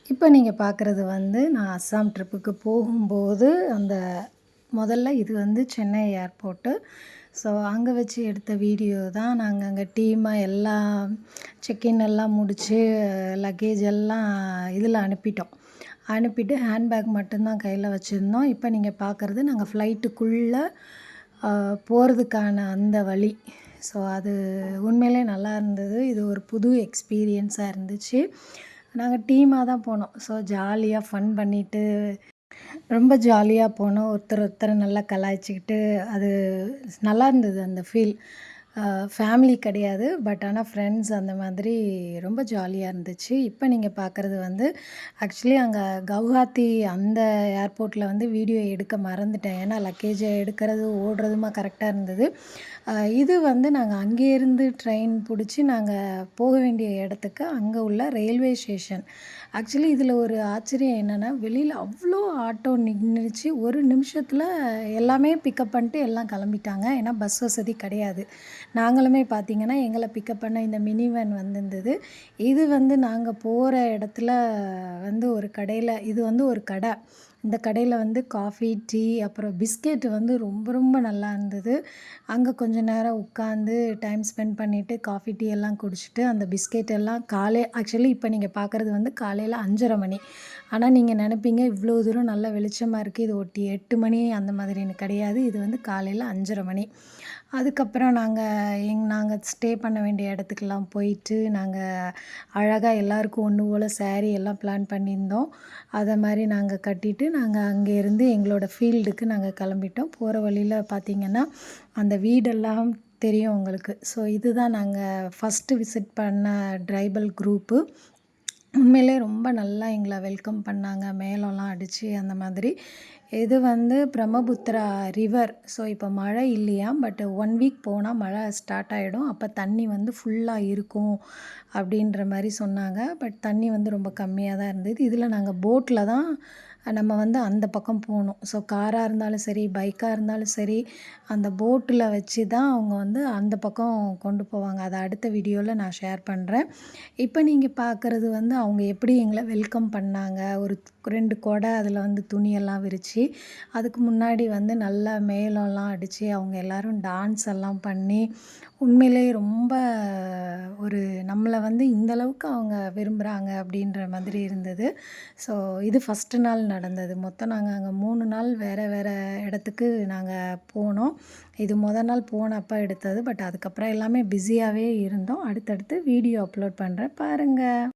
இப்போ நீங்க பார்க்குறது வந்து நான் அஸ்ஸாம் ட்ரிப்புக்கு போகும்போது, அந்த முதல்ல இது வந்து சென்னை ஏர்போர்ட்டு. ஸோ அங்க வச்சு எடுத்த வீடியோ தான். நாங்க அங்க டீமா எல்லாம் செக்இன் எல்லாம் முடிச்சு, லக்கேஜ் எல்லாம் இதில அனுப்பிட்டோம். அனுப்பிட்டு ஹேண்ட்பேக் மட்டும் தான் கையில வச்சிருந்தோம். இப்போ நீங்க பார்க்குறது நாங்க ஃப்ளைட்டுக்குள்ள போறதுக்கான அந்த வழி. ஸோ அது உண்மையிலே நல்லா இருந்தது. இது ஒரு புது எக்ஸ்பீரியன்ஸா இருந்துச்சு. நாங்க டீமா தான் போனோம். ஸோ ஜாலியா ஃபன் பண்ணிட்டு, ரொம்ப ஜாலியா போனோம். ஒருத்தர் ஒருத்தர நல்லா கலாய்ச்சிக்கிட்டு, அது நல்லா இருந்தது அந்த ஃபீல். ஃபேமிலி கிடையாது. பட் ஆனா ஃப்ரெண்ட்ஸ் அந்த மாதிரி ரொம்ப ஜாலியா இருந்துச்சு. இப்போ நீங்க பார்க்குறது வந்து ஆக்சுவலி அங்க கவுஹாத்தி அந்த ஏர்போர்ட்ல வந்து வீடியோ எடுக்க மறந்துட்டேன். ஏன்னா லக்கேஜ எடுக்கிறது, ஓடுறதுமா கரெக்ட்டா இருந்தது. இது வந்து நாங்க அங்கேருந்து ட்ரெயின் புடிச்சு நாங்க போக வேண்டிய இடத்துக்கு அங்க உள்ள ரயில்வே ஸ்டேஷன். ஆக்சுவலி இதில ஒரு ஆச்சரியம் என்னன்னா, வெளியில அவ்ளோ ஆட்டோ நின்னுச்சு. ஒரு நிமிஷத்தில எல்லாமே பிக்கப் பண்ணிட்டு எல்லாம் கிளம்பிட்டாங்க. ஏன்னா பஸ் வசதி கிடையாது. நாங்களுமே பார்த்தீங்கன்னா, எங்கள பிக்கப் பண்ண இந்த மினி வேன் வந்திருந்தது. இது வந்து நாங்க போற இடத்துல வந்து ஒரு கடையில இது வந்து ஒரு கடை. இந்த கடையில வந்து காஃபி, டீ அப்புறம் பிஸ்கெட் வந்து ரொம்ப ரொம்ப நல்லா இருந்தது. அங்க கொஞ்ச நேரம் உட்காந்து டைம் ஸ்பெண்ட் பண்ணிட்டு, காஃபி, டீ எல்லாம் குடிச்சிட்டு, அந்த பிஸ்கெட் எல்லாம் ஆக்சுவலி இப்போ நீங்க பார்க்குறது வந்து காலையில 5:30 மணி. ஆனா நீங்க நெனைப்பீங்க, இவ்ளோ தூரம் நல்லா வெளிச்சமா இருக்கு. இது 8 மணி அந்த மாதிரின்னு கிடையாது. இது வந்து காலையில 5:30 மணி. அதுக்கப்புறம் நாங்க ஸ்டே பண்ண வேண்டிய இடத்துக்குலாம் போயிட்டு, நாங்க அழகா எல்லாருக்கும் ஒண்ணு போல சாரி எல்லாம் பிளான் பண்ணியிருந்தோம். அத மாரி நாங்க கட்டிட்டு, நாங்க அங்கேருந்து எங்களோட ஃபீல்டுக்கு நாங்க கிளம்பிட்டோம். போற வழியில பார்த்தீங்கன்னா, அந்த வீடெல்லாம் தெரியும் உங்களுக்கு. ஸோ இதுதான் நாங்க ஃபர்ஸ்ட்டு விசிட் பண்ண ட்ரைபல் குரூப்பு. உண்மையிலே ரொம்ப நல்லா எங்கள வெல்கம் பண்ணாங்க. மேளம்லாம் அடிச்சு அந்த மாதிரி. இது வந்து பிரம்மபுத்திரா ரிவர். ஸோ இப்போ மழை இல்லையாம். பட் 1 வீக் போனா மழை ஸ்டார்ட் ஆயிடும். அப்ப தண்ணி வந்து ஃபுல்லா இருக்கும் அப்படின்ற மாரி சொன்னாங்க. பட் தண்ணி வந்து ரொம்ப கம்மியா தான் இருந்தது. இதில நாங்க போட்ல தான் நம்ம வந்து அந்த பக்கம் போணும். ஸோ காரா இருந்தாலும் சரி, பைக்கா இருந்தாலும் சரி, அந்த போட்டில வச்சு தான் அவங்க வந்து அந்த பக்கம் கொண்டு போவாங்க. அத அடுத்த வீடியோல நான் ஷேர் பண்றேன். இப்ப நீங்க பார்க்குறது வந்து அவங்க எப்படி எங்கள வெல்கம் பண்ணாங்க. ஒரு 2 கொடை அதில வந்து துணியெல்லாம் விரிச்சு, அதுக்கு முன்னாடி வந்து நல்லா மேளம்லாம் அடிச்சு, அவங்க எல்லாரும் டான்ஸ் எல்லாம் பண்ணி, உண்மையிலேயே ரொம்ப ஒரு நம்மள வந்து இந்த அளவுக்கு அவங்க விரும்புறாங்க அப்படின்ற மாதிரி இருந்தது. ஸோ இது ஃபர்ஸ்ட்டு நாள் நடந்தது. மொத்தம் நாங்க அங்க 3 நாள் வேற வேற இடத்துக்கு நாங்க போனோம். இது நாள் போனப்ப எடுத்தது. பட் அதுக்கப்புறம் எல்லாமே பிஸியாவே இருந்தோம். அடுத்தடுத்து வீடியோ அப்லோட் பண்றேன் பாருங்க.